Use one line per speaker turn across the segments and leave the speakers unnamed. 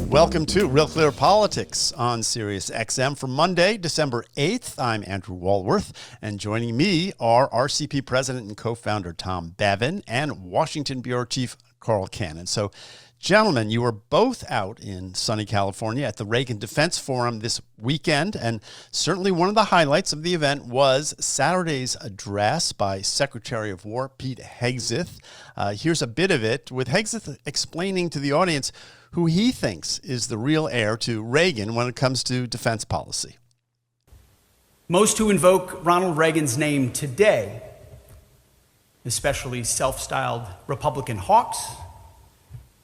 Welcome to Real Clear Politics on Sirius XM for Monday, December 8th. I'm Andrew Walworth, and joining me are RCP President and co-founder Tom Bevin and Washington Bureau Chief Carl Cannon. So, gentlemen, you were both out in sunny California at the Reagan Defense Forum this weekend, and certainly one of the highlights of the event was Saturday's address by Secretary of War Pete Hegseth. Here's a bit of it, with Hegseth explaining to the audience who he thinks is the real heir to Reagan when it comes to defense policy.
Most who invoke Ronald Reagan's name today, especially self-styled Republican hawks,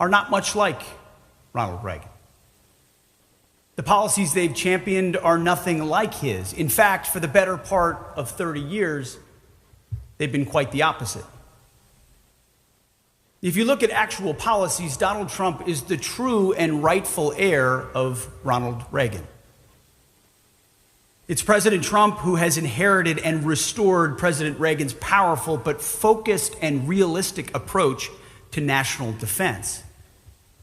are not much like Ronald Reagan. The policies they've championed are nothing like his. In fact, for the better part of 30 years, they've been quite the opposite. If you look at actual policies, Donald Trump is the true and rightful heir of Ronald Reagan. It's President Trump who has inherited and restored President Reagan's powerful but focused and realistic approach to national defense.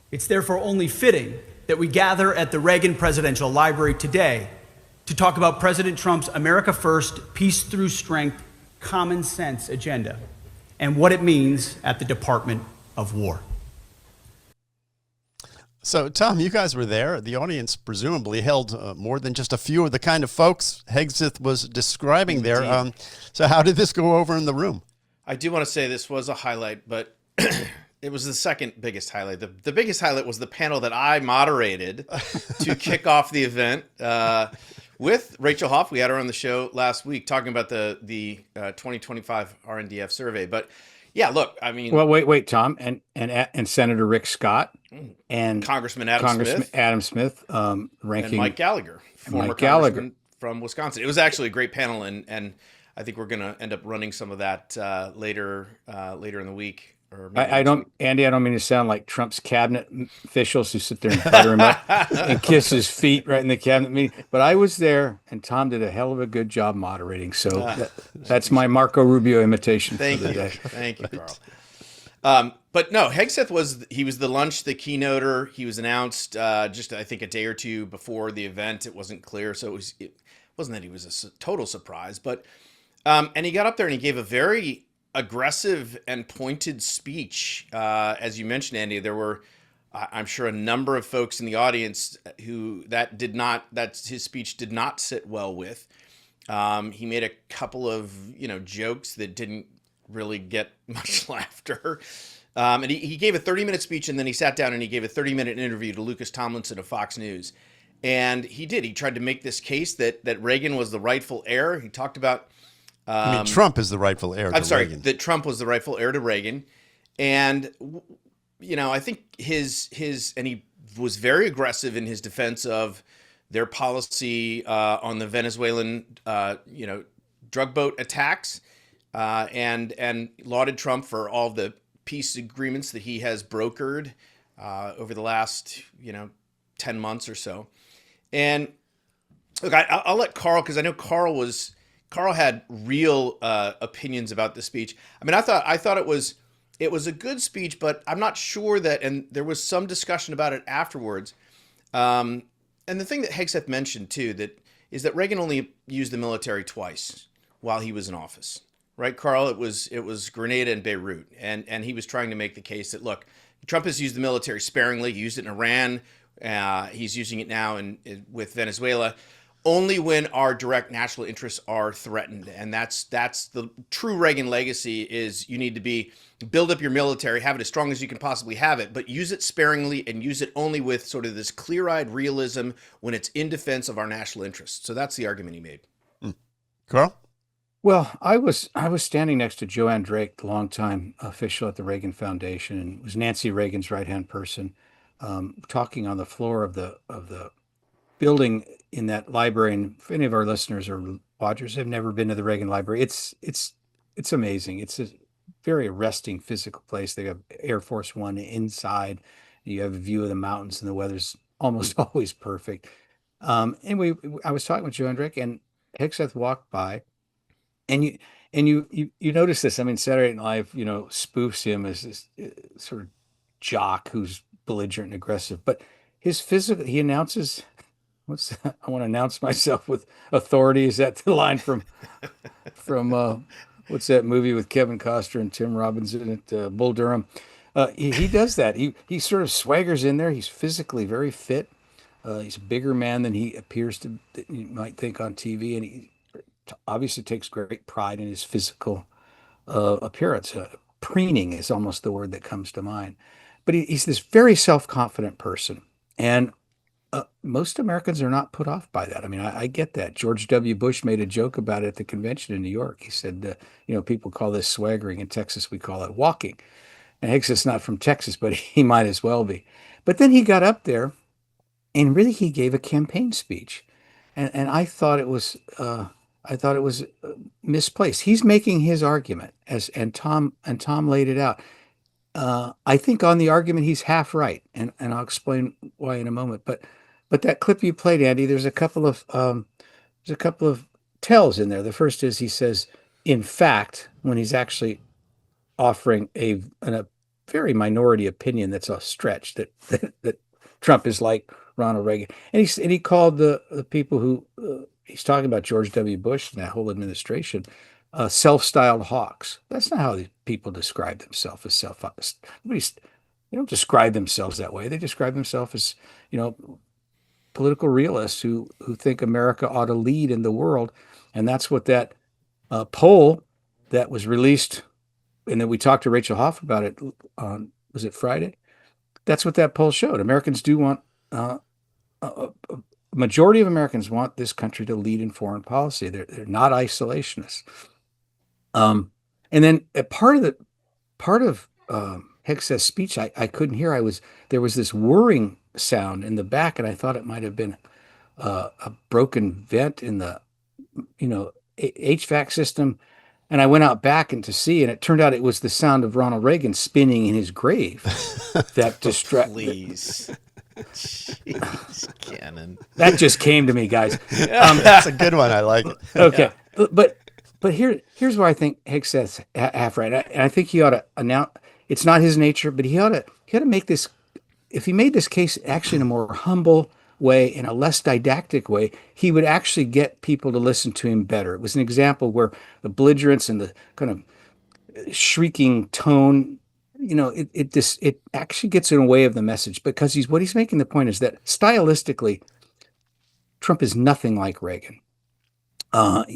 It's therefore only fitting that we gather at the Reagan Presidential Library today to talk about President Trump's America First, Peace Through Strength, Common Sense agenda and what it means at the Department of War.
So, Tom, you guys were there. The audience presumably held more than just a few of the kind of folks Hegseth was describing there. So how did this go over in the room?
I do want to say this was a highlight, but it was the second biggest highlight. The biggest highlight was the panel that I moderated to kick off the event with Rachel Hoff. We had her on the show last week talking about the 2025 RNDF survey. But yeah, look, I mean,
well, wait, Tom, and Senator Rick Scott and
Congressman Adam Smith,
ranking
and Mike Gallagher, former congressman from Wisconsin. It was actually a great panel, and I think we're going to end up running some of that later in the week.
Andy, I don't mean to sound like Trump's cabinet officials who sit there and butter him up and kiss his feet right in the cabinet meeting. But I was there, and Tom did a hell of a good job moderating. So that's my Marco Rubio imitation for the day.
Thank you, Carl. But no, Hegseth was the lunch, the keynoter. He was announced just, I think, a day or two before the event. It wasn't clear, so it wasn't that he was a total surprise. But and he got up there and he gave a very aggressive and pointed speech. As you mentioned, Andy, there were, I'm sure, a number of folks in the audience who that his speech did not sit well with. He made a couple of, jokes that didn't really get much laughter. And he gave a 30-minute speech, and then he sat down and he gave a 30-minute interview to Lucas Tomlinson of Fox News. And he tried to make this case that Reagan was the rightful heir. He talked about
Trump is the rightful heir to Reagan.
I'm sorry, that Trump was the rightful heir to Reagan. And, I think and he was very aggressive in his defense of their policy on the Venezuelan, drug boat attacks, and lauded Trump for all the peace agreements that he has brokered over the last, 10 months or so. And look, I'll let Carl, because I know Carl had real opinions about the speech. I mean, I thought it was a good speech, but I'm not sure that, and there was some discussion about it afterwards. And the thing that Hegseth mentioned too, is that Reagan only used the military twice while he was in office, right, Carl? It was Grenada and Beirut, and he was trying to make the case that, look, Trump has used the military sparingly. He used it in Iran. He's using it now with Venezuela. Only when our direct national interests are threatened. And that's the true Reagan legacy, is you need to build up your military, have it as strong as you can possibly have it, but use it sparingly and use it only with sort of this clear-eyed realism when it's in defense of our national interests. So that's the argument he made.
Carl?
Well, I was standing next to Joanne Drake, the longtime official at the Reagan Foundation, and it was Nancy Reagan's right-hand person, talking on the floor of the building in that library. And if any of our listeners or watchers have never been to the Reagan Library, it's amazing. It's a very arresting physical place. They have Air Force One inside. You have a view of the mountains, and the weather's almost always perfect. Anyway, I was talking with Joe Hendrick, and Hegseth walked by, and you notice this. I mean, Saturday Night Live, spoofs him as this sort of jock who's belligerent and aggressive, but his physical, he announces, what's that? I want to announce myself with authority. Is that the line from what's that movie with Kevin Costner and Tim Robbins in it, Bull Durham? He does that. He sort of swaggers in there. He's physically very fit. He's a bigger man than he appears to, that you might think on TV, and he obviously takes great pride in his physical appearance. Preening is almost the word that comes to mind. But he's this very self-confident person, and most Americans are not put off by that. I mean, I get that. George W. Bush made a joke about it at the convention in New York. He said, people call this swaggering. In Texas, we call it walking. And Hegseth's not from Texas, but he might as well be. But then he got up there, and really he gave a campaign speech, and I thought it was misplaced. He's making his argument and Tom laid it out. I think on the argument he's half right, and I'll explain why in a moment. But that clip you played, Andy, there's a couple of tells in there. The first is he says, in fact, when he's actually offering a very minority opinion that's a stretch that Trump is like Ronald Reagan, and he called the people who he's talking about George W. Bush and that whole administration self-styled hawks. That's not how these people describe themselves as nobody's, they don't describe themselves that way. They describe themselves as political realists who think America ought to lead in the world, and that's what that poll that was released, and then we talked to Rachel Hoff about it on, was it Friday? That's what that poll showed. Americans do want a majority of Americans want this country to lead in foreign policy. They're not isolationists. And then a part of Hegseth's speech I couldn't hear. There was this whirring sound in the back, and I thought it might have been a broken vent in the HVAC system. And I went out back and to see, and it turned out it was the sound of Ronald Reagan spinning in his grave that distracted.
Please. Jeez, Cannon.
That just came to me, guys.
That's a good one. I like it.
Okay, yeah. But here's where I think Hegseth's half right. And I think he ought to announce, it's not his nature, but he ought to make this, if he made this case actually in a more humble way, in a less didactic way, he would actually get people to listen to him better. It was an example where the belligerence and the kind of shrieking tone, it actually gets in the way of the message, because what he's making the point is that stylistically, Trump is nothing like Reagan.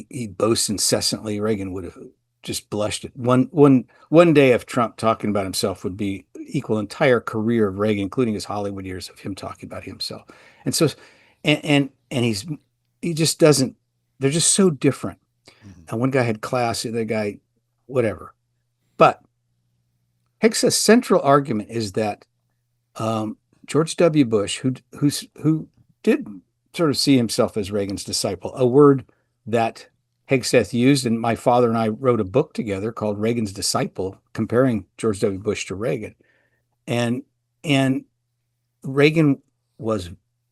He boasts incessantly. Reagan would have just blushed at one day of Trump talking about himself would be equal entire career of Reagan, including his Hollywood years of him talking about himself. And so, and he just doesn't. They're just so different. Mm-hmm. And one guy had class, the other guy, whatever. But Hegseth's central argument is that George W. Bush, who did sort of see himself as Reagan's disciple, a word that Hegseth used, and my father and I wrote a book together called Reagan's Disciple, comparing George W. Bush to Reagan. And Reagan was,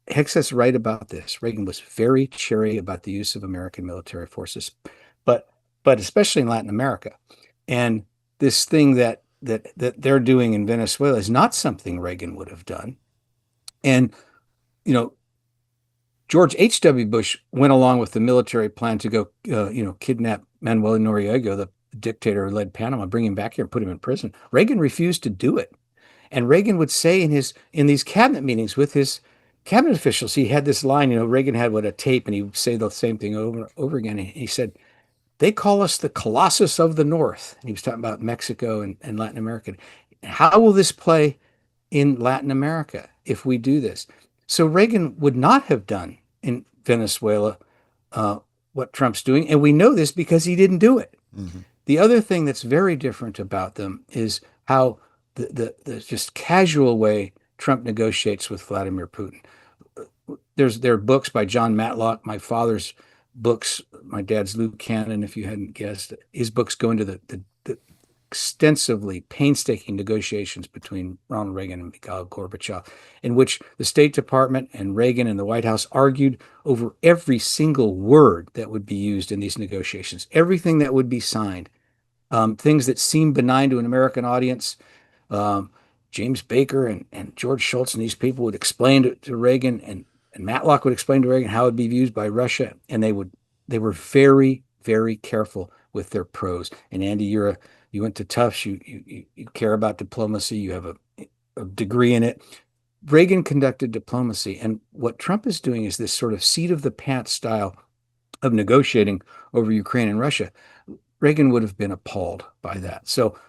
Hegseth's right about this. Reagan was very chary about the use of American military forces, but especially in Latin America. And this thing that they're doing in Venezuela is not something Reagan would have done. And, George H.W. Bush went along with the military plan to go, kidnap Manuel Noriega, the dictator who led Panama, bring him back here and put him in prison. Reagan refused to do it. And Reagan would say in these cabinet meetings with his cabinet officials, he had this line, Reagan had a tape, and he would say the same thing over and over again. And he said, they call us the Colossus of the North. And he was talking about Mexico and Latin America. How will this play in Latin America if we do this? So Reagan would not have done in Venezuela what Trump's doing. And we know this because he didn't do it. Mm-hmm. The other thing that's very different about them is how the just casual way Trump negotiates with Vladimir Putin. There are books by John Matlock, my father's books, my dad's Lou Cannon, if you hadn't guessed. His books go into the extensively painstaking negotiations between Ronald Reagan and Mikhail Gorbachev, in which the State Department and Reagan and the White House argued over every single word that would be used in these negotiations, everything that would be signed, things that seem benign to an American audience James Baker and George Shultz and these people would explain to Reagan, and Matlock would explain to Reagan how it would be viewed by Russia, and they were very, very careful with their prose. And Andy, you went to Tufts, you care about diplomacy, you have a degree in it. Reagan conducted diplomacy, and what Trump is doing is this sort of seat of the pants style of negotiating over Ukraine and Russia. Reagan would have been appalled by that. So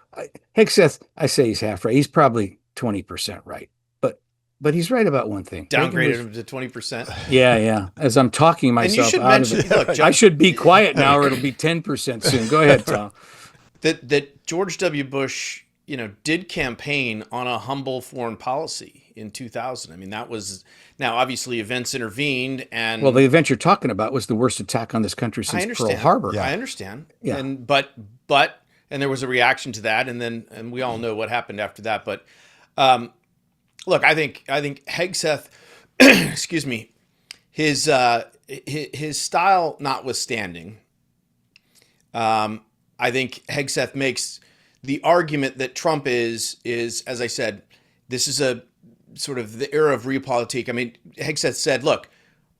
Hegseth, I say he's half right. He's probably 20% right, but he's right about one thing.
Downgraded him to 20%.
Yeah. As I'm talking myself out of it, look, I should be quiet now, or it'll be 10% soon. Go ahead, Tom.
That George W. Bush, did campaign on a humble foreign policy in 2000. I mean, that was, now obviously events intervened, and
well, the event you're talking about was the worst attack on this country since Pearl Harbor.
Yeah. I understand.
Yeah.
And there was a reaction to that, and we all know what happened after that. But look, I think Hegseth, excuse me, his style notwithstanding, I think Hegseth makes the argument that Trump is, as I said, this is a sort of the era of RealPolitics. I mean, Hegseth said, look,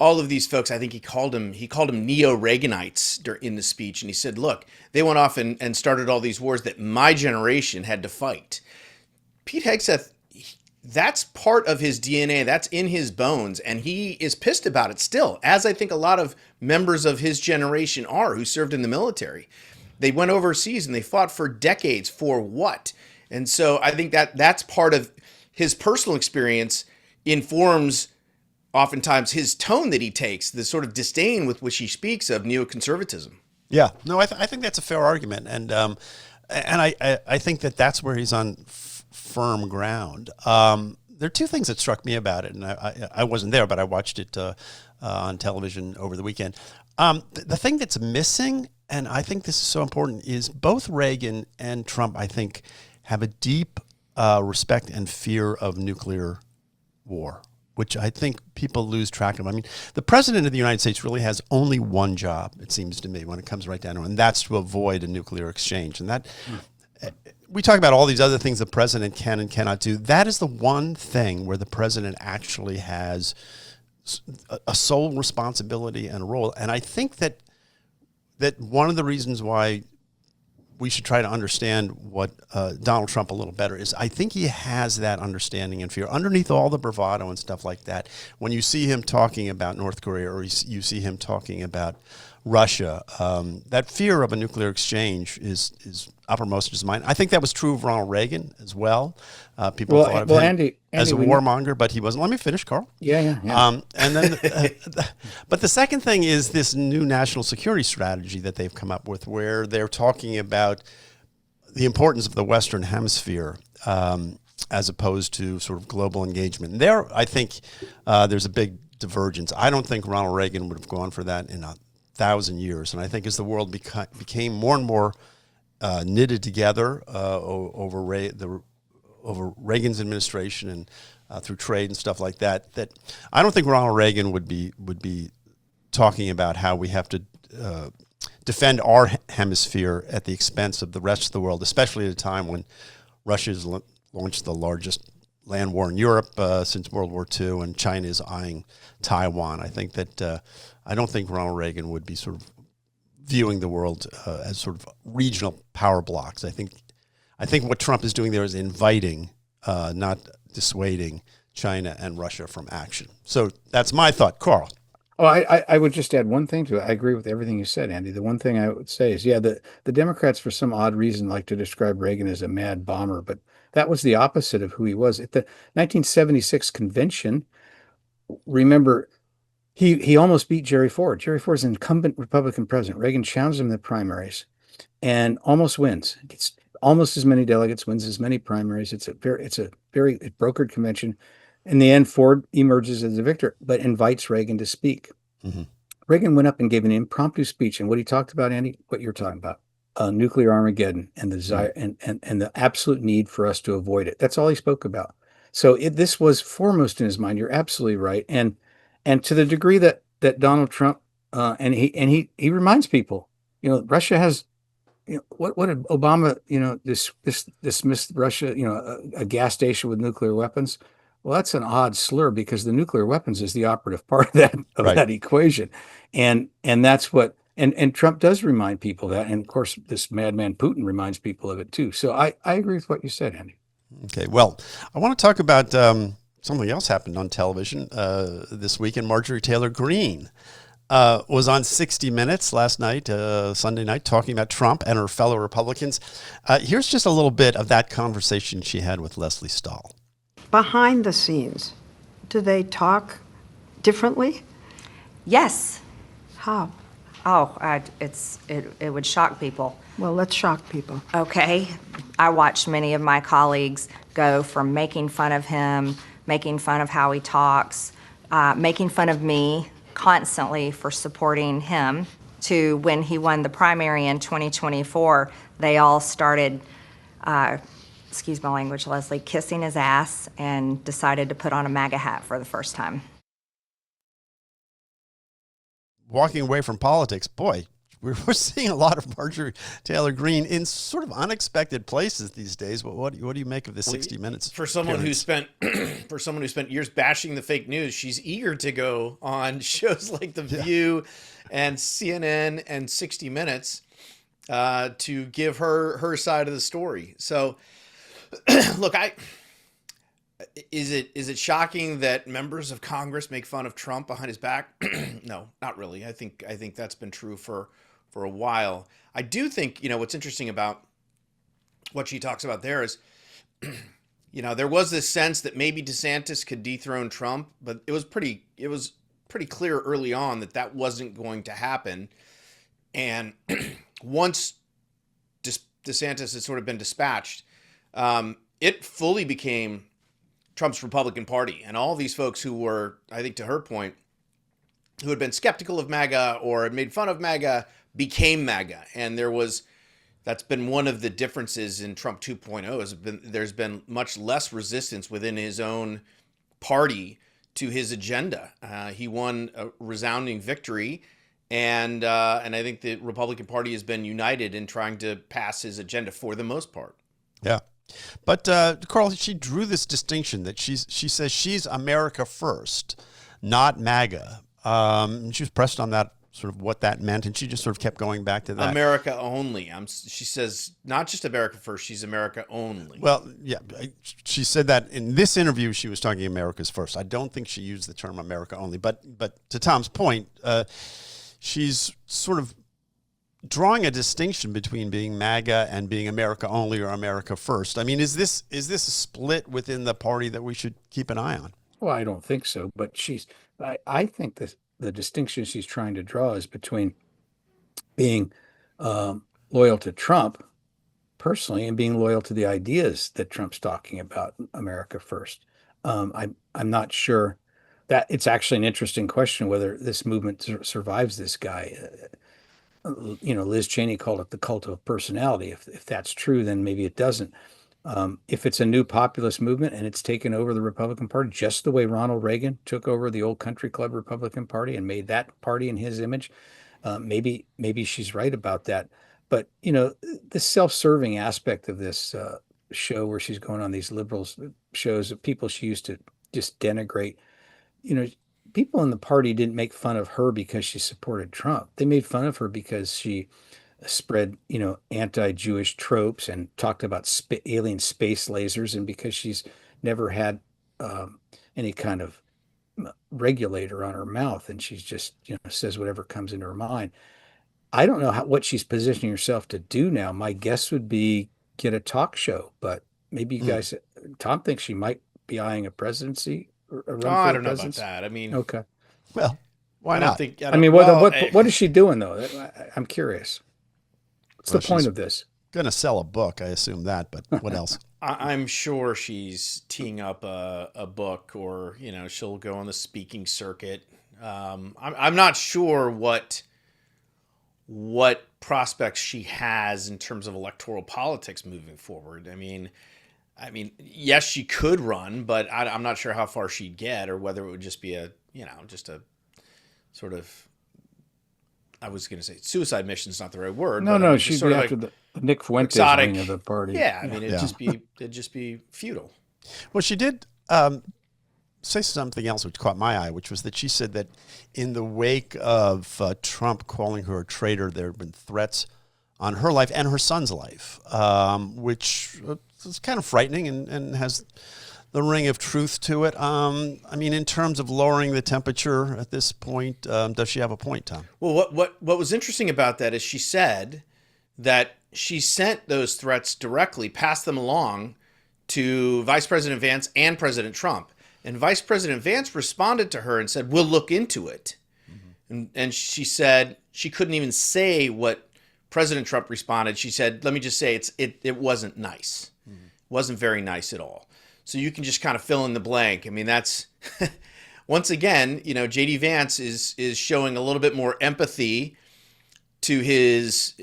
all of these folks, I think he called them Neo-Reaganites in the speech. And he said, look, they went off and started all these wars that my generation had to fight. Pete Hegseth, that's part of his DNA. That's in his bones. And he is pissed about it still, as I think a lot of members of his generation are who served in the military. They went overseas and they fought for decades for what? And so I think that's part of his personal experience informs oftentimes his tone that he takes, the sort of disdain with which he speaks of neoconservatism.
Yeah, no, I think that's a fair argument. And I think that's where he's on firm ground. There are two things that struck me about it, and I wasn't there, but I watched it on television over the weekend. The thing that's missing, and I think this is so important, is both Reagan and Trump, I think, have a deep respect and fear of nuclear war, which I think people lose track of. I mean, the president of the United States really has only one job, it seems to me, when it comes right down to it, and that's to avoid a nuclear exchange. And that we talk about all these other things the president can and cannot do. That is the one thing where the president actually has a sole responsibility and a role. And I think that one of the reasons why we should try to understand what Donald Trump a little better is I think he has that understanding and fear underneath all the bravado and stuff like that. When you see him talking about North Korea, or you see him talking about Russia, that fear of a nuclear exchange is uppermost in his mind. I think that was true of Ronald Reagan as well. People thought of him
Andy,
as a warmonger, but he wasn't. Let me finish, Carl.
Yeah.
And then, but the second thing is this new national security strategy that they've come up with, where they're talking about the importance of the Western Hemisphere as opposed to sort of global engagement. And there, I think there's a big divergence. I don't think Ronald Reagan would have gone for that in 1,000 years. And I think as the world became more and more knitted together over Reagan's administration and through trade and stuff like that, that I don't think Ronald Reagan would be talking about how we have to defend our hemisphere at the expense of the rest of the world, especially at a time when Russia's launched the largest land war in Europe since World War II, and China is eyeing Taiwan. I think that I don't think Ronald Reagan would be sort of viewing the world as sort of regional power blocks. I think what Trump is doing there is inviting, not dissuading China and Russia from action. So that's my thought. Carl.
Oh, I would just add one thing to it. I agree with everything you said, Andy. The one thing I would say is, the Democrats, for some odd reason, like to describe Reagan as a mad bomber, but that was the opposite of who he was. At the 1976 convention, remember, he almost beat Jerry Ford. Jerry Ford is an incumbent Republican president. Reagan challenged him in the primaries and almost wins. Gets almost as many delegates, wins as many primaries. It's a very brokered convention. In the end, Ford emerges as the victor, but invites Reagan to speak. Mm-hmm. Reagan went up and gave an impromptu speech, and what he talked about, Andy, what you're talking about, nuclear Armageddon and the desire and the absolute need for us to avoid it. That's all he spoke about. So this was foremost in his mind. You're absolutely right, and to the degree that Donald Trump and he reminds people, Russia has what did Obama, dismiss Russia, a gas station with nuclear weapons? Well, that's an odd slur because the nuclear weapons is the operative part of
Right.
that equation. And that's what and Trump does remind people that. And of course, this madman Putin reminds people of it too. So I agree with what you said, Andy.
Okay. Well, I want to talk about something else happened on television this weekend. Marjorie Taylor Greene was on 60 Minutes last night, Sunday night, talking about Trump and her fellow Republicans. Here's just a little bit of that conversation she had with Leslie Stahl.
Behind the scenes, do they talk differently?
Yes.
How?
Oh, it would shock people.
Well, let's shock people.
Okay. I watched many of my colleagues go from making fun of him, making fun of how he talks, making fun of me constantly for supporting him, to when he won the primary in 2024, they all started, excuse my language, Leslie, kissing his ass and decided to put on a MAGA hat for the first time.
Walking away from politics, boy, we're seeing a lot of Marjorie Taylor Greene in sort of unexpected places these days. But what do you make of the 60 Minutes?
For someone who spent years bashing the fake news, she's eager to go on shows like The View and CNN and 60 Minutes to give her side of the story. So, look, is it shocking that members of Congress make fun of Trump behind his back? No, not really. I think that's been true for a while. I do think, what's interesting about what she talks about there is, there was this sense that maybe DeSantis could dethrone Trump, but it was pretty clear early on that wasn't going to happen. And once DeSantis had sort of been dispatched, it fully became Trump's Republican Party. And all these folks who were, I think to her point, who had been skeptical of MAGA or had made fun of MAGA became MAGA. And that's been one of the differences in Trump 2.0 there's been much less resistance within his own party to his agenda. He won a resounding victory. And I think the Republican Party has been united in trying to pass his agenda for the most part.
Yeah. But Carl, she drew this distinction that she says she's America first, not MAGA. She was pressed on that, sort of what that meant, and she just sort of kept going back to that.
America only. She says not just America first, she's America only.
Well, yeah, she said that in this interview. She was talking America's first. I don't think she used the term America only. But to Tom's point, she's sort of drawing a distinction between being MAGA and being America only or America first. I mean, is this a split within the party that we should keep an eye on?
Well, I don't think so, but I think the distinction she's trying to draw is between being loyal to Trump personally and being loyal to the ideas that Trump's talking about, America first. I'm not sure that it's actually an interesting question whether this movement survives this guy. Liz Cheney called it the cult of personality. If that's true, then maybe it doesn't. If it's a new populist movement and it's taken over the Republican Party, just the way Ronald Reagan took over the old country club Republican Party and made that party in his image, maybe she's right about that. But, the self-serving aspect of this show where she's going on these liberals shows of people she used to just denigrate, people in the party didn't make fun of her because she supported Trump. They made fun of her because she spread, anti-Jewish tropes and talked about alien space lasers, and because she's never had any kind of regulator on her mouth, and she's just, says whatever comes into her mind. I don't know what she's positioning herself to do now. My guess would be get a talk show, but maybe you guys, Tom thinks she might be eyeing a presidency.
I don't know about that. I mean,
okay.
Well, why not?
What is she doing though? I'm curious. What's the point of this?
Going to sell a book, I assume that, but what else?
I'm sure she's teeing up a book, or she'll go on the speaking circuit. I'm not sure what prospects she has in terms of electoral politics moving forward. I mean, yes, she could run, but I'm not sure how far she'd get, or whether it would just be just a sort of, I was going to say suicide mission is not the right word.
No, she'd be after Nick Fuentes
quixotic
wing of the party.
Yeah, I mean,
Yeah.
it'd just be futile.
Well, she did say something else which caught my eye, which was that she said that in the wake of Trump calling her a traitor, there have been threats on her life and her son's life, which is kind of frightening and has the ring of truth to it. I mean, in terms of lowering the temperature at this point, does she have a point, Tom?
Well, what was interesting about that is she said that she sent those threats directly, passed them along to Vice President Vance and President Trump. And Vice President Vance responded to her and said, "We'll look into it." Mm-hmm. And she said she couldn't even say what President Trump responded. She said, "Let me just say it wasn't nice. Mm-hmm. It wasn't very nice at all." So you can just kind of fill in the blank. I mean, that's once again, J.D. Vance is showing a little bit more empathy to his,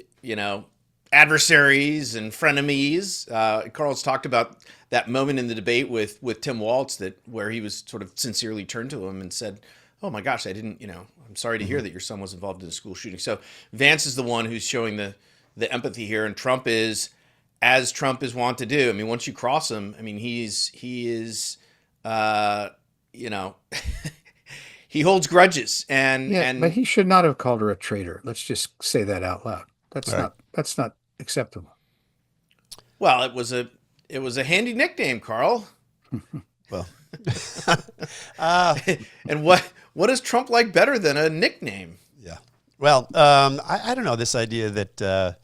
adversaries and frenemies. Carl's talked about that moment in the debate with Tim Walz where he was sort of sincerely turned to him and said, "Oh my gosh, I'm sorry to hear that your son was involved in a school shooting." So Vance is the one who's showing the empathy here, and Trump is, as Trump is wont to do. I mean, once you cross him, I mean, he is, he holds grudges,
but he should not have called her a traitor. Let's just say that out loud. That's not acceptable.
Well, it was a handy nickname, Carl.
Well,
and what does Trump like better than a nickname?
Yeah. Well, I don't know, this idea that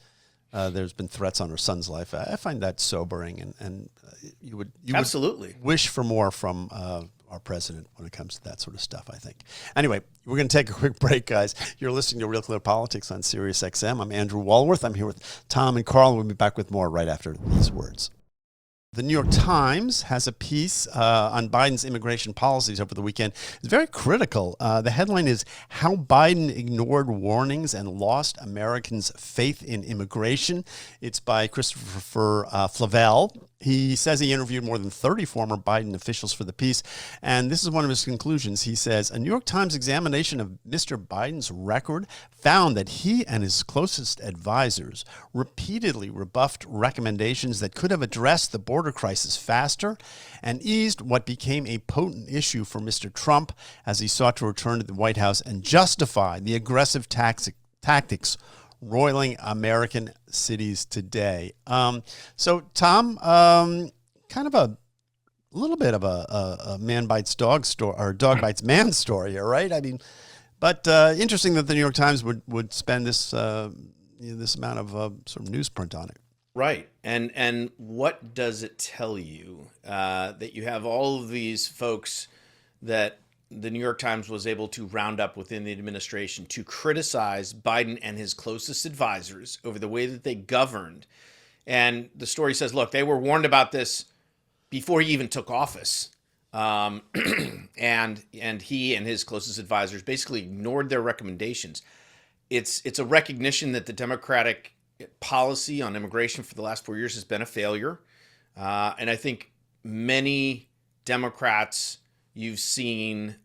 there's been threats on her son's life. I find that sobering, and you would
absolutely
wish for more from our president when it comes to that sort of stuff, I think. Anyway, we're going to take a quick break, guys. You're listening to Real Clear Politics on Sirius XM. I'm Andrew Walworth. I'm here with Tom and Carl. We'll be back with more right after these words. The New York Times has a piece on Biden's immigration policies over the weekend. It's very critical. The headline is "How Biden Ignored Warnings and Lost Americans' Faith in Immigration." It's by Christopher Flavel. He says he interviewed more than 30 former Biden officials for the piece, and this is one of his conclusions. He says, "A New York Times examination of Mr. Biden's record found that he and his closest advisors repeatedly rebuffed recommendations that could have addressed the border crisis faster and eased what became a potent issue for Mr. Trump as he sought to return to the White House and justify the aggressive tactics roiling American cities today." So, Tom, kind of a little bit of a man bites dog story, or dog bites man story here, right? I mean, but interesting that the New York Times would spend this this amount of sort of newsprint on it.
Right. And what does it tell you? That you have all of these folks that the New York Times was able to round up within the administration to criticize Biden and his closest advisors over the way that they governed. And the story says, look, they were warned about this before he even took office. And he and his closest advisors basically ignored their recommendations. It's a recognition that the Democratic policy on immigration for the last 4 years has been a failure. And I think many Democrats you've seen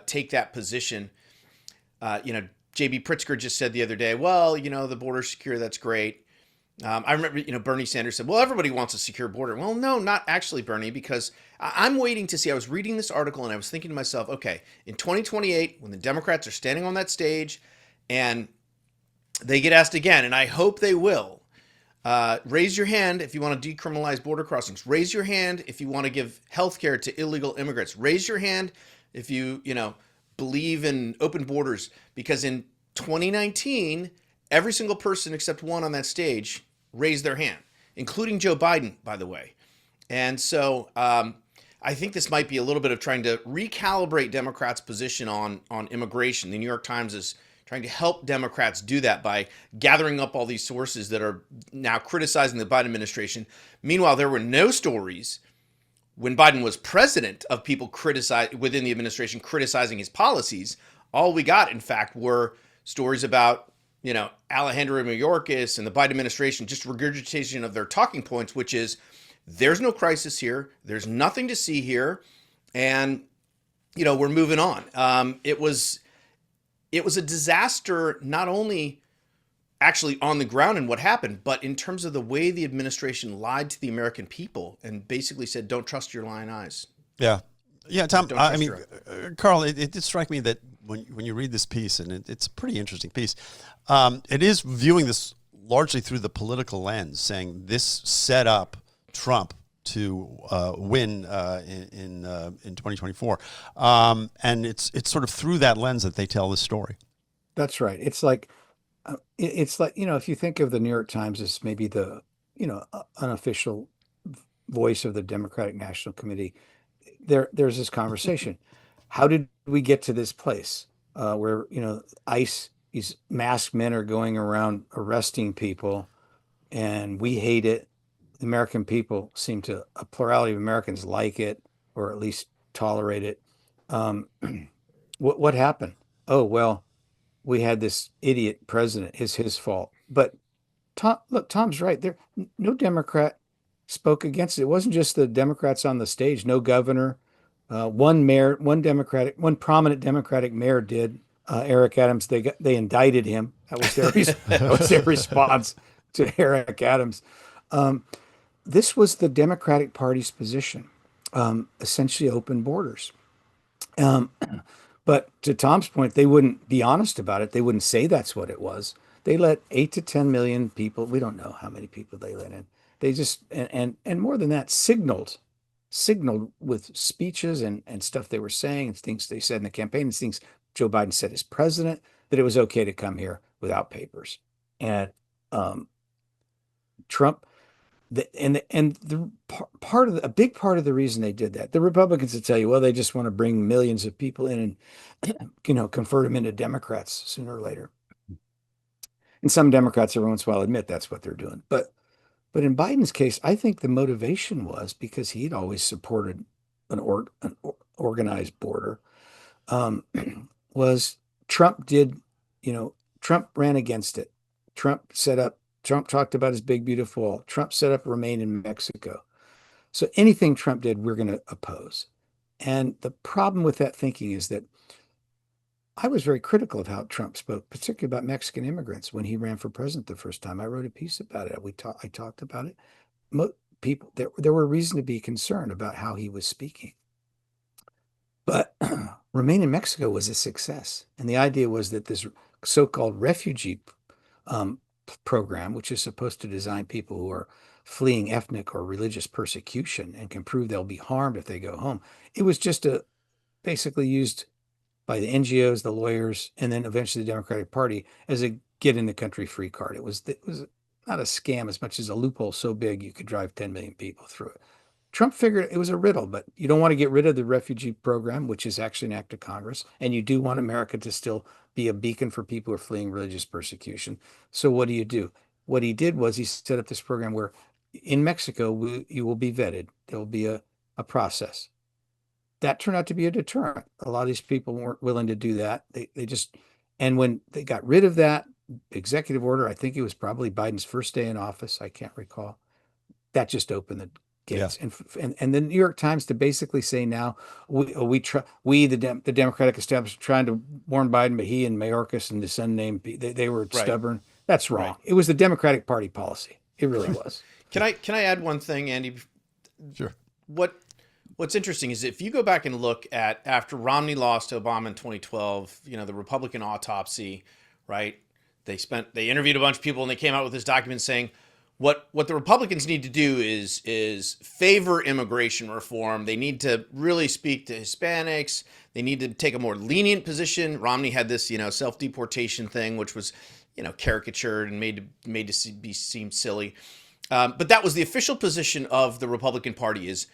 take that position. J.B. Pritzker just said the other day, well, the border's secure, that's great. I remember, Bernie Sanders said, well, everybody wants a secure border. Well, no, not actually, Bernie, because I'm waiting to see. I was reading this article and I was thinking to myself, okay, in 2028, when the Democrats are standing on that stage and they get asked again, and I hope they will, raise your hand if you want to decriminalize border crossings. Raise your hand if you want to give health care to illegal immigrants. Raise your hand if you believe in open borders. Because in 2019, every single person except one on that stage raised their hand, including Joe Biden, by the way. And so I think this might be a little bit of trying to recalibrate Democrats' position on immigration. The New York Times is trying to help Democrats do that by gathering up all these sources that are now criticizing the Biden administration. Meanwhile, there were no stories when Biden was president of people within the administration criticizing his policies. All we got, in fact, were stories about, Alejandro Mayorkas and the Biden administration, just regurgitation of their talking points, which is there's no crisis here. There's nothing to see here. And, we're moving on. It was a disaster, not only actually on the ground and what happened, but in terms of the way the administration lied to the American people and basically said, "Don't trust your lying eyes."
Yeah. Yeah, Tom,
Don't
I
trust
mean,
your
Carl, it did strike me that when you read this piece, and it's a pretty interesting piece, it is viewing this largely through the political lens, saying this set up Trump to win in 2024, and it's sort of through that lens that they tell this story.
That's right. It's like if you think of the New York Times as maybe the unofficial voice of the Democratic National Committee, there's this conversation. How did we get to this place where ICE, these masked men are going around arresting people, and we hate it. The American people a plurality of Americans like it, or at least tolerate it. Um, what happened? Oh, well, we had this idiot president. It's his fault. But Tom's right. No Democrat spoke against it. It wasn't just the Democrats on the stage. No governor, one mayor, one prominent Democratic mayor did. Eric Adams. They indicted him. That was their response to Eric Adams. This was the Democratic Party's position, essentially open borders. But to Tom's point, they wouldn't be honest about it. They wouldn't say that's what it was. They let 8 to 10 million people. We don't know how many people they let in. They just and more than that, signaled with speeches and stuff they were saying and things they said in the campaign and things Joe Biden said as president, that it was okay to come here without papers. And Trump. A big part of the reason they did that, the Republicans would tell you, well, they just want to bring millions of people in and convert them into Democrats sooner or later. And some Democrats every once in a while admit that's what they're doing. But in Biden's case, I think the motivation was because he'd always supported an organized border. Was Trump Trump ran against it. Trump talked about his big, beautiful wall. Trump set up Remain in Mexico. So anything Trump did, we're going to oppose. And the problem with that thinking is that I was very critical of how Trump spoke, particularly about Mexican immigrants when he ran for president the first time. I wrote a piece about it. I talked about it. People, there were reason to be concerned about how he was speaking. But Remain in Mexico was a success. And the idea was that this so-called refugee program, which is supposed to design people who are fleeing ethnic or religious persecution and can prove they'll be harmed if they go home. It was just basically used by the NGOs, the lawyers, and then eventually the Democratic Party as a get in the country free card. It was not a scam as much as a loophole so big you could drive 10 million people through it. Trump figured it was a riddle, but you don't want to get rid of the refugee program, which is actually an act of Congress, and you do want America to still be a beacon for people who are fleeing religious persecution. So what do you do? What he did was he set up this program where in Mexico, you will be vetted. There will be a process. That turned out to be a deterrent. A lot of these people weren't willing to do that. And when they got rid of that executive order, I think it was probably Biden's first day in office. I can't recall. That just opened the gates. Yeah. And the New York Times to basically say now the Democratic establishment trying to warn Biden, but he and Mayorkas and his son named they were stubborn. That's wrong. Right. It was the Democratic Party policy. It really was.
Can I add one thing, Andy?
Sure.
What's interesting is if you go back and look at after Romney lost to Obama in 2012, the Republican autopsy, right? They interviewed a bunch of people and they came out with this document saying what the Republicans need to do is favor immigration reform. They need to really speak to Hispanics. They need to take a more lenient position. Romney had this, self-deportation thing, which was, caricatured and made to seem silly. But that was the official position of the Republican Party is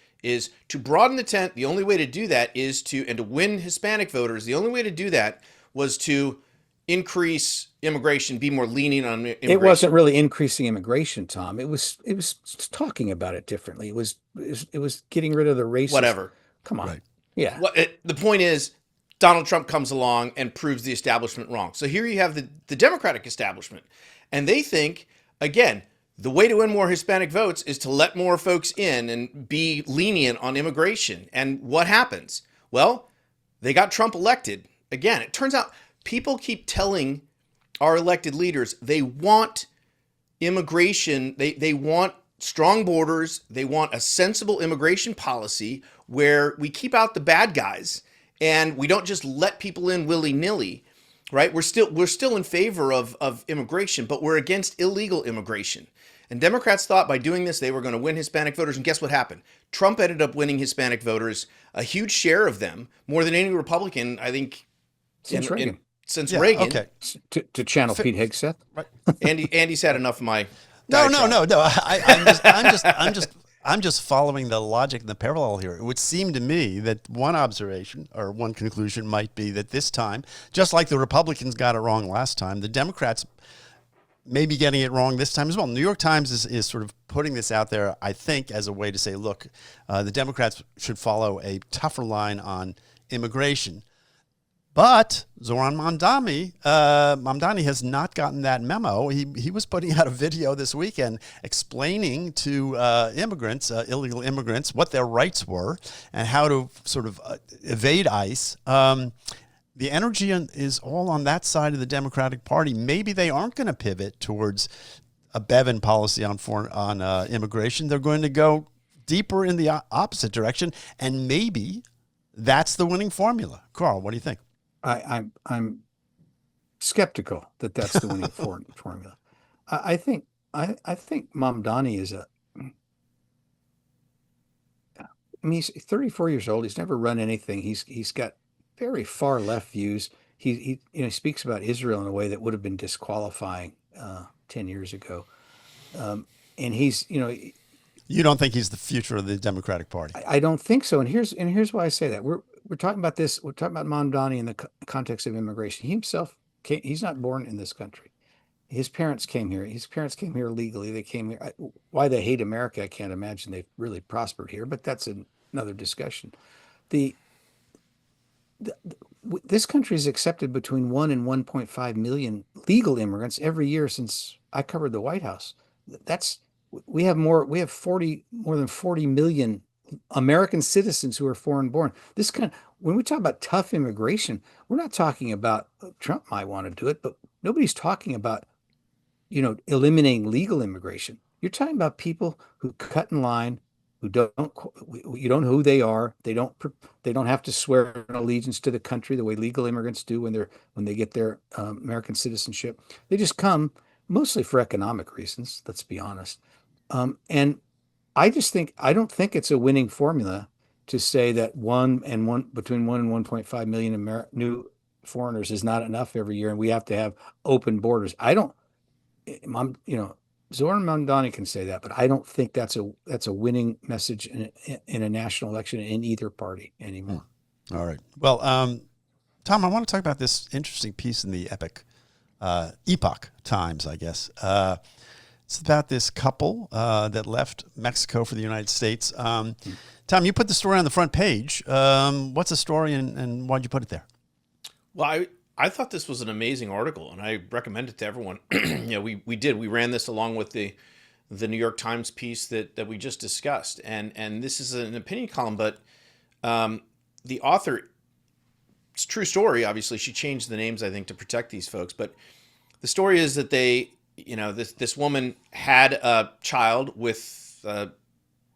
to broaden the tent. The only way to do that is to win Hispanic voters. The only way to do that was to increase immigration, be more lenient on immigration.
It wasn't really increasing immigration, Tom. It was talking about it differently. It was getting rid of the racist.
Whatever.
Come on.
Right.
Yeah.
The point is, Donald Trump comes along and proves the establishment wrong. So here you have the Democratic establishment, and they think, again, the way to win more Hispanic votes is to let more folks in and be lenient on immigration. And what happens? Well, they got Trump elected. Again, it turns out people keep telling our elected leaders, they want immigration. They want strong borders. They want a sensible immigration policy where we keep out the bad guys and we don't just let people in willy-nilly, right? We're still in favor of immigration, but we're against illegal immigration. And Democrats thought by doing this, they were going to win Hispanic voters. And guess what happened? Trump ended up winning Hispanic voters, a huge share of them, more than any Republican, I think,
Since Reagan.
Since
Yeah,
Reagan.
okay.
To channel Pete Hegseth.
Andy's had enough of my
No.
diatribe.
I'm just following the logic and the parallel here. It would seem to me that one observation or one conclusion might be that this time, just like the Republicans got it wrong last time, the Democrats may be getting it wrong this time as well. New York Times is sort of putting this out there, I think, as a way to say, look, the Democrats should follow a tougher line on immigration. But Zoran Mamdani has not gotten that memo. He was putting out a video this weekend explaining to immigrants, illegal immigrants, what their rights were and how to sort of evade ICE. The energy is all on that side of the Democratic Party. Maybe they aren't going to pivot towards a Bevin policy on immigration. They're going to go deeper in the opposite direction, and maybe that's the winning formula. Carl, what do you think?
I'm skeptical that that's the winning formula. I think Mamdani is he's 34 years old. He's never run anything. He's got very far left views. He speaks about Israel in a way that would have been disqualifying 10 years ago. And he's
You don't think he's the future of the Democratic Party?
I don't think so. And here's why I say that. We're talking about this. We're talking about Mamdani in the context of immigration. He himself he's not born in this country. His parents came here. His parents came here legally. They came here. Why they hate America, I can't imagine. They've really prospered here, but that's another discussion. This country has accepted between 1 and 1.5 million legal immigrants every year since I covered the White House. We have more than 40 million American citizens who are foreign born. When we talk about tough immigration, we're not talking about Trump might want to do it, but nobody's talking about, eliminating legal immigration. You're talking about people who cut in line, who you don't know who they are. They don't have to swear an allegiance to the country the way legal immigrants do when they get their American citizenship. They just come mostly for economic reasons. Let's be honest. And I don't think it's a winning formula to say that between 1 and 1.5 million new foreigners is not enough every year, and we have to have open borders. Zoran Mamdani can say that, but I don't think that's a winning message in a national election in either party anymore.
All right. Well, Tom, I want to talk about this interesting piece in the Epoch Times, I guess. It's about this couple that left Mexico for the United States. Tom, you put the story on the front page. What's the story and why'd you put it there?
Well, I thought this was an amazing article, and I recommend it to everyone. We ran this along with the New York Times piece that we just discussed, and this is an opinion column, but the author, it's a true story. Obviously, she changed the names, I think, to protect these folks, but the story is that this woman had a child with a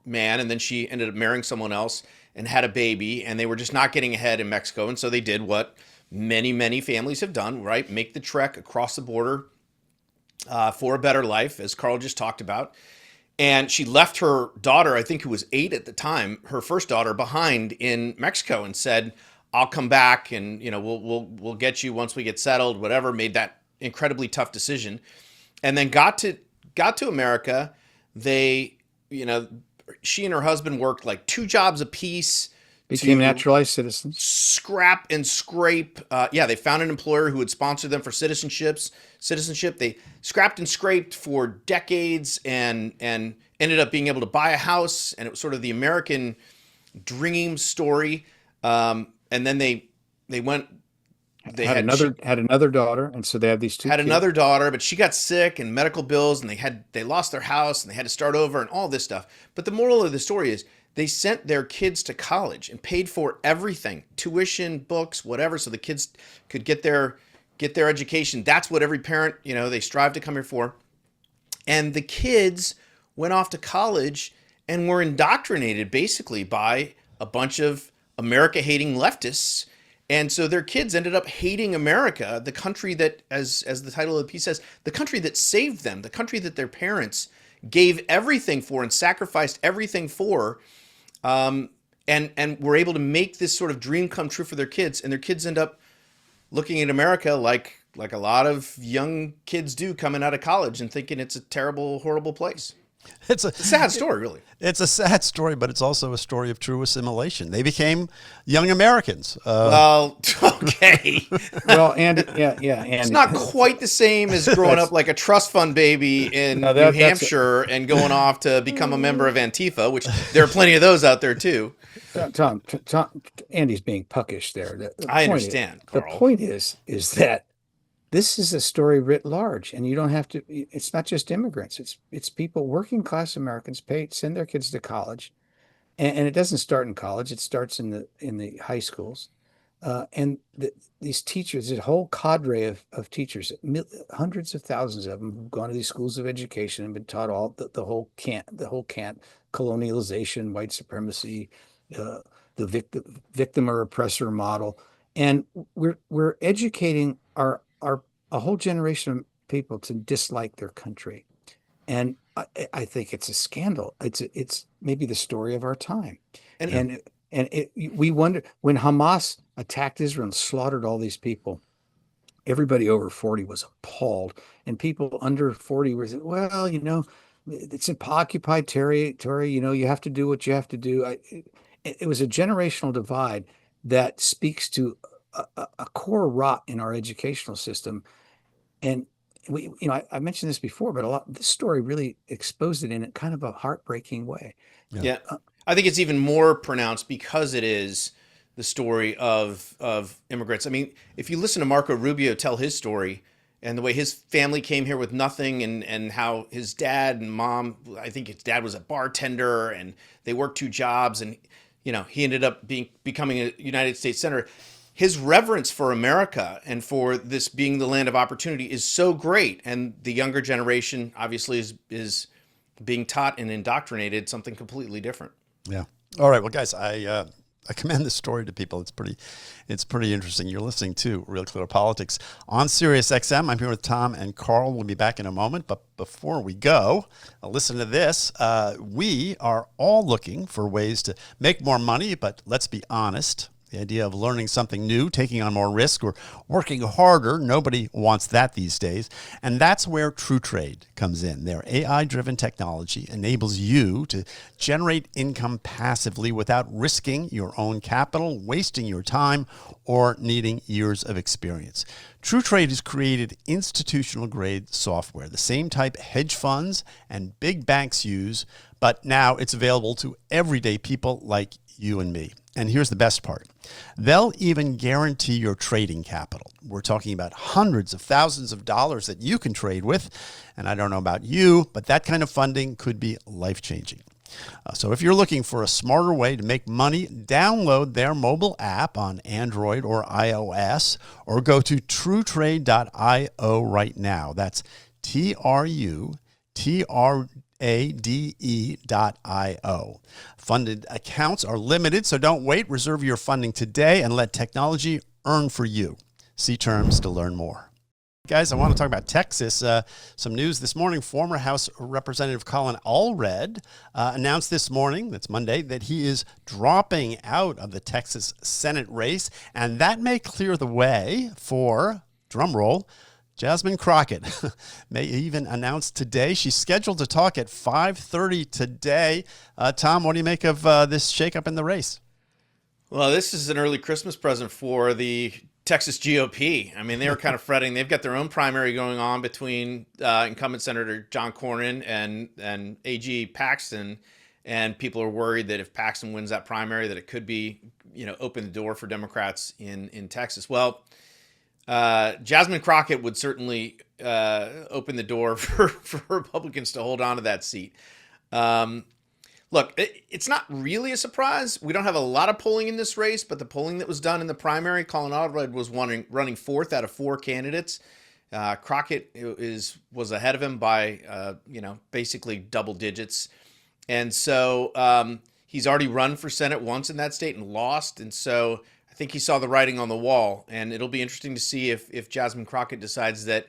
man, and then she ended up marrying someone else and had a baby, and they were just not getting ahead in Mexico, and so they did what many, many families have done, right? Make the trek across the border for a better life, as Carl just talked about. And she left her daughter, I think who was 8 at the time, her first daughter, behind in Mexico, and said, "I'll come back, and we'll get you once we get settled." Whatever. Made that incredibly tough decision, and then got to America. They, she and her husband worked like 2 jobs apiece.
Became naturalized citizens.
Scrap and scrape. They found an employer who would sponsor them for citizenship. They scrapped and scraped for decades and ended up being able to buy a house. And it was sort of the American dream story. And then they went. They
had another daughter, and so they have these 2
had
kids.
another daughter, but she got sick and medical bills, and they lost their house and they had to start over and all this stuff. But the moral of the story is they sent their kids to college and paid for everything, tuition, books, whatever, so the kids could get their get their education. That's what every parent, they strive to come here for. And the kids went off to college and were indoctrinated basically by a bunch of America-hating leftists. And so their kids ended up hating America, the country that, as the title of the piece says, the country that saved them, the country that their parents gave everything for and sacrificed everything for, and were able to make this sort of dream come true for their kids. And their kids end up looking at America like a lot of young kids do coming out of college and thinking it's a terrible, horrible place.
It's a
sad story, really.
It's a sad story, but it's also a story of true assimilation. They became young Americans.
Well, okay.
Well, Andy, yeah, Andy.
It's not quite the same as growing up like a trust fund baby in New Hampshire and going off to become a member of Antifa, which there are plenty of those out there too.
Tom, Andy's being puckish there.
I understand, Carl.
The point is that this is a story writ large, and you don't have to. It's not just immigrants. It's people, working class Americans, send their kids to college, and it doesn't start in college. It starts in the high schools, and these teachers, this whole cadre of teachers, hundreds of thousands of them, have gone to these schools of education and been taught all the whole cant, colonialization, white supremacy, the victim or oppressor model, and we're educating a whole generation of people to dislike their country. And I think it's a scandal. It's maybe the story of our time. We wonder, when Hamas attacked Israel and slaughtered all these people, everybody over 40 was appalled, and people under 40 were saying, well, it's an occupied territory, you have to do what you have to do. It was a generational divide that speaks to a core rot in our educational system. And I mentioned this before, but this story really exposed it in a kind of a heartbreaking way.
Yeah. I think it's even more pronounced because it is the story of immigrants. I mean, if you listen to Marco Rubio tell his story and the way his family came here with nothing, and how his dad and mom, I think his dad was a bartender, and they worked 2 jobs, and he ended up becoming a United States senator. His reverence for America and for this being the land of opportunity is so great. And the younger generation obviously is being taught and indoctrinated something completely different.
Yeah. All right. Well, guys, I commend this story to people. It's pretty interesting. You're listening to Real Clear Politics on Sirius XM. I'm here with Tom and Carl. We'll be back in a moment. But before we go, listen to this. We are all looking for ways to make more money, but let's be honest. The idea of learning something new, taking on more risk, or working harder, nobody wants that these days. And that's where TrueTrade comes in. Their AI-driven technology enables you to generate income passively without risking your own capital, wasting your time, or needing years of experience. TrueTrade has created institutional-grade software, the same type hedge funds and big banks use, but now it's available to everyday people like you and me. And here's the best part. They'll even guarantee your trading capital. We're talking about hundreds of thousands of dollars that you can trade with. And I don't know about you, but that kind of funding could be life-changing. So if you're looking for a smarter way to make money, download their mobile app on Android or iOS, or go to truetrade.io right now. That's TrueTrade.io. Funded accounts are limited, so don't wait. Reserve your funding today and let technology earn for you. See terms to learn more. Guys, I want to talk about Texas. Some news this morning. Former House Representative Colin Allred announced this morning, that's Monday, that he is dropping out of the Texas Senate race, and that may clear the way for, drumroll, Jasmine Crockett. May even announce today. She's scheduled to talk at 5:30 today. Tom, what do you make of this shakeup in the race?
Well, this is an early Christmas present for the Texas GOP. I mean, they were kind of fretting. They've got their own primary going on between incumbent Senator John Cornyn and AG Paxton, and people are worried that if Paxton wins that primary, that it could be, open the door for Democrats in Texas. Well, Jasmine Crockett would certainly open the door for Republicans to hold on to that seat. Look, it's not really a surprise. We don't have a lot of polling in this race, but the polling that was done in the primary, Colin Allred was running fourth out of four candidates. Crockett was ahead of him by basically double digits, and so he's already run for Senate once in that state and lost, and so I think he saw the writing on the wall. And it'll be interesting to see if Jasmine Crockett decides that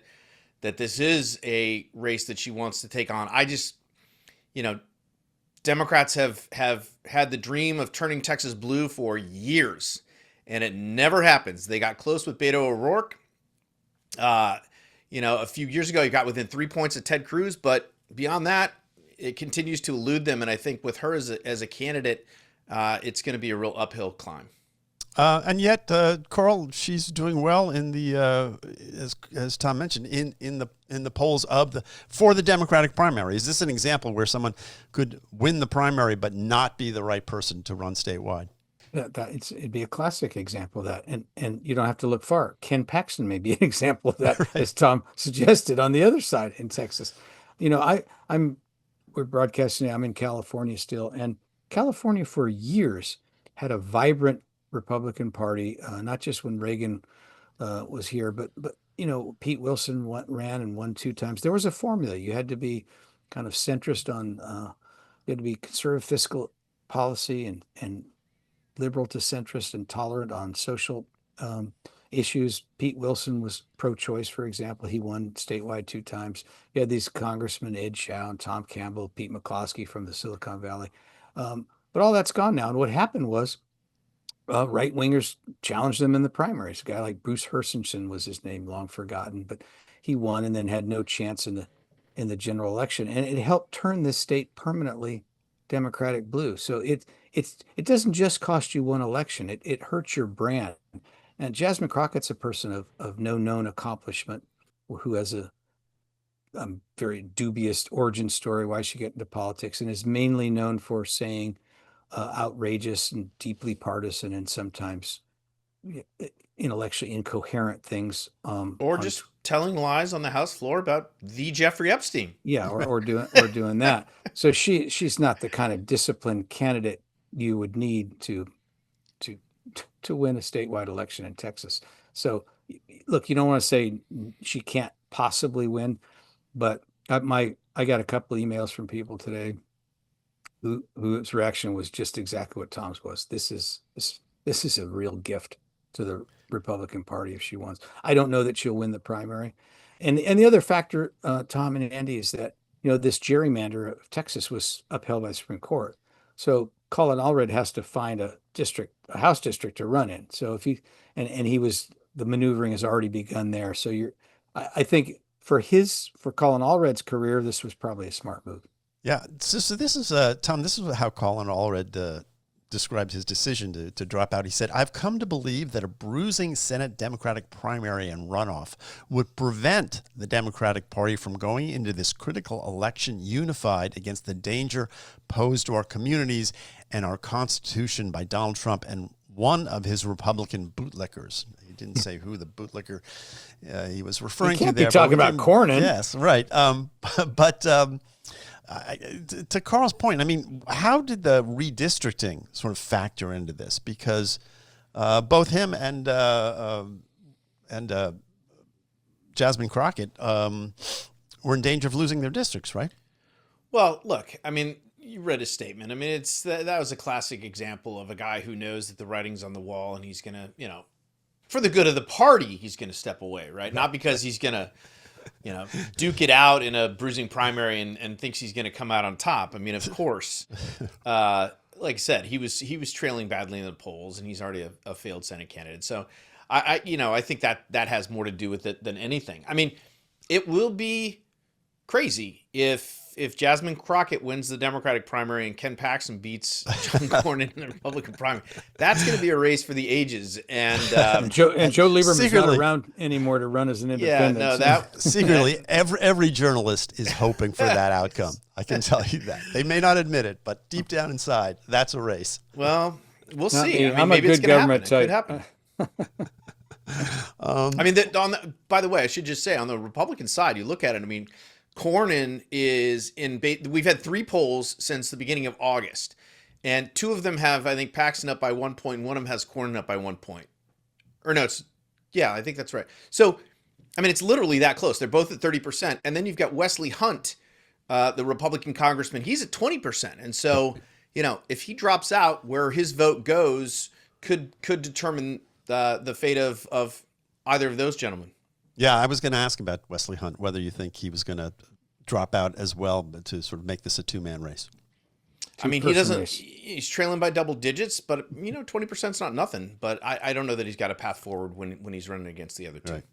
this is a race that she wants to take on. I just, Democrats have had the dream of turning Texas blue for years, and it never happens. They got close with Beto O'Rourke. A few years ago, he got within 3 points of Ted Cruz, but beyond that, it continues to elude them. And I think with her as a candidate, it's going to be a real uphill climb.
And yet, Carl, she's doing well in the as Tom mentioned in the polls for the Democratic primary. Is this an example where someone could win the primary but not be the right person to run statewide?
It'd be a classic example of that, and you don't have to look far. Ken Paxton may be an example of that, right, as Tom suggested on the other side in Texas. We're broadcasting. I'm in California still, and California for years had a vibrant Republican Party, not just when Reagan was here, but Pete Wilson ran and won 2 times. There was a formula. You had to be kind of centrist on, you had to be conservative fiscal policy and liberal to centrist and tolerant on social issues. Pete Wilson was pro-choice, for example. He won statewide 2 times. You had these congressmen, Ed Schau and Tom Campbell, Pete McCloskey from the Silicon Valley. But all that's gone now. And what happened was right-wingers challenged them in the primaries. A guy like Bruce Hershenson was his name, long forgotten, but he won and then had no chance in the general election. And it helped turn this state permanently Democratic blue. So it doesn't just cost you one election. It hurts your brand. And Jasmine Crockett's a person of no known accomplishment who has a very dubious origin story, why she got into politics, and is mainly known for saying outrageous and deeply partisan and sometimes intellectually incoherent things.
Or just telling lies on the House floor about the Jeffrey Epstein.
Yeah, or doing that. So she's not the kind of disciplined candidate you would need to win a statewide election in Texas. So look, you don't want to say she can't possibly win, but I got a couple of emails from people today whose reaction was just exactly what Tom's was. This is a real gift to the Republican Party if she wins. I don't know that she'll win the primary. And the other factor, Tom and Andy, is that this gerrymander of Texas was upheld by the Supreme Court. So Colin Allred has to find a House district to run in. So if the maneuvering has already begun there. So I think for Colin Allred's career, this was probably a smart move.
Yeah. So this is Tom. This is how Colin Allred described his decision to drop out. He said, "I've come to believe that a bruising Senate Democratic primary and runoff would prevent the Democratic Party from going into this critical election unified against the danger posed to our communities and our Constitution by Donald Trump and one of his Republican bootlickers." He didn't say who the bootlicker he was referring to there.
You can't be talking about Cornyn.
Yes, right. To Carl's point, I mean, how did the redistricting sort of factor into this? Because both him and Jasmine Crockett were in danger of losing their districts, right?
Well, look, I mean, you read his statement. I mean, that was a classic example of a guy who knows that the writing's on the wall and he's going to, for the good of the party, he's going to step away, right? Not because he's going to duke it out in a bruising primary and thinks he's going to come out on top. I mean, of course, like I said, he was trailing badly in the polls, and he's already a failed Senate candidate. So I think that has more to do with it than anything. I mean, it will be crazy if Jasmine Crockett wins the Democratic primary and Ken Paxton beats John Cornyn in the Republican primary. That's going to be a race for the ages. And
Joe Lieberman's not around anymore to run as an independent.
Yeah, no, secretly every journalist is hoping for that outcome. I can tell you that. They may not admit it, but deep down inside, that's a race.
Well, we'll see.
I'm maybe a good government type.
It could happen. I mean, by the way, I should just say, on the Republican side, you look at it, I mean, Cornyn is we've had 3 polls since the beginning of August, and 2 of them have, I think, Paxton up by 1 point, and one of them has Cornyn up by 1 point. Or no, I think that's right. So, I mean, it's literally that close. They're both at 30%. And then you've got Wesley Hunt, the Republican congressman. He's at 20%. And so, if he drops out, where his vote goes could determine the fate of either of those gentlemen.
Yeah, I was going to ask about Wesley Hunt, whether you think he was going to drop out as well to sort of make this a 2-man race.
I mean, he's trailing by double digits, but 20% is not nothing. But I don't know that he's got a path forward when he's running against the other two.
Right.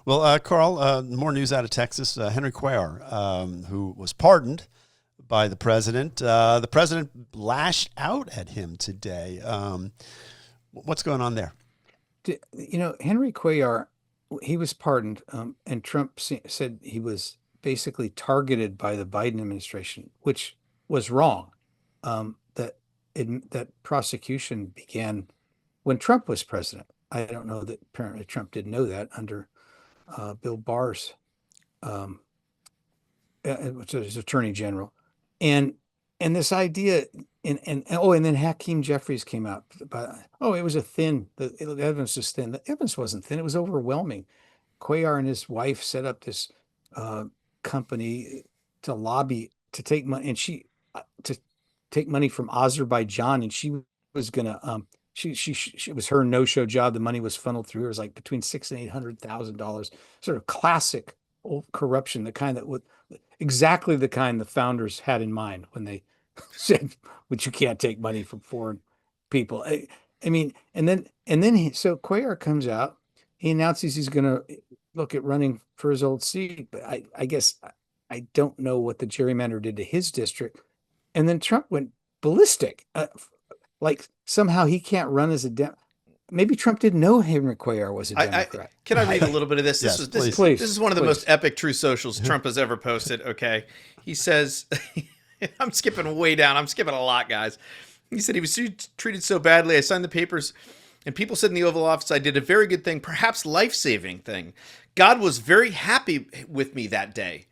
Well, Carl, more news out of Texas. Henry Cuellar, who was pardoned by the president. The president lashed out at him today. What's going on there?
Henry Cuellar, he was pardoned, and Trump said he was basically targeted by the Biden administration, which was wrong. That prosecution began when Trump was president. I don't know that apparently Trump didn't know that under Bill Barr's, which is Attorney General, and this idea, and then Hakeem Jeffries came out. But it was the evidence was thin. The evidence wasn't thin; it was overwhelming. Cuellar and his wife set up this company to lobby to take money, and to take money from Azerbaijan, and she was gonna it was her no-show job. The money was funneled through her. It was like between $600,000 and $800,000. Sort of classic old corruption, the kind that exactly the kind the founders had in mind when they said, "But you can't take money from foreign people." I mean, and then so Cuellar comes out. He announces he's going to look at running for his old seat, but I guess I don't know what the gerrymander did to his district. And then Trump went ballistic, like somehow he can't run as a Democrat. Maybe Trump didn't know Henry Cuellar was a Democrat.
Can I read a little bit of this?
Yes,
This
please.
is one of the most epic Truth Socials Trump has ever posted. Okay, he says, I'm skipping way down. I'm skipping a lot, guys. He said he was treated so badly. I signed the papers, and people said in the Oval Office I did a very good thing, perhaps life-saving thing. God was very happy with me that day.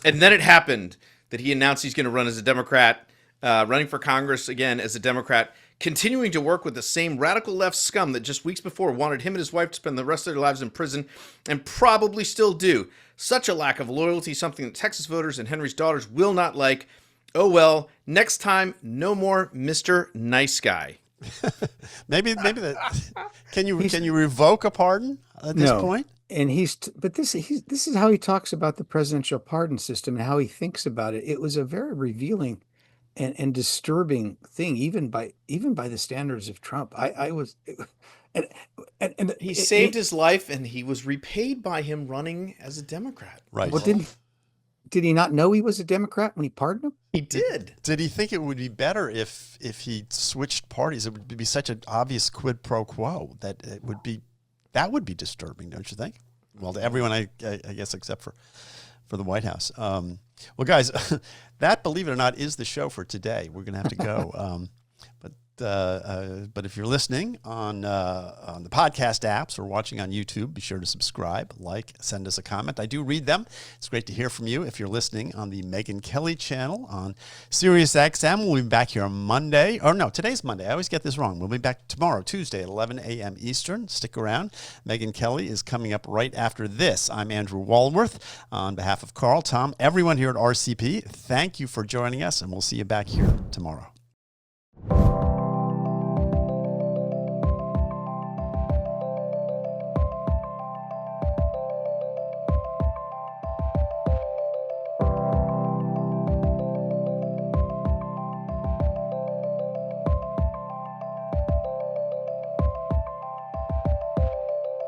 And then it happened that he announced he's going to run as a Democrat, running for Congress again as a Democrat, continuing to work with the same radical left scum that just weeks before wanted him and his wife to spend the rest of their lives in prison, and probably still do. Such a lack of loyalty, something that Texas voters and Henry's daughters will not like. Oh well, next time, no more Mr. Nice Guy.
maybe that. Can you revoke a pardon at this point?
And this is how he talks about the presidential pardon system and how he thinks about it. It was a very revealing and disturbing thing, even by the standards of Trump.
He saved his life, and he was repaid by him running as a Democrat.
Right.
Well, did he not know he was a Democrat when he pardoned him?
He did.
Did he think it would be better if he switched parties? It would be such an obvious quid pro quo that would be disturbing, don't you think? Well, to everyone, I guess, except for the White House. Well, guys, that, believe it or not, is the show for today. We're going to have to go. But if you're listening on the podcast apps or watching on YouTube, be sure to subscribe, send us a comment. I do read them. It's great to hear from you. If you're listening on the Megyn Kelly channel on Sirius XM, we'll be back here on Monday. Or no, today's Monday. I always get this wrong. We'll be back tomorrow, Tuesday at 11 a.m. Eastern. Stick around. Megyn Kelly is coming up right after this. I'm Andrew Walworth. On behalf of Carl, Tom, everyone here at RCP, thank you for joining us, and we'll see you back here tomorrow.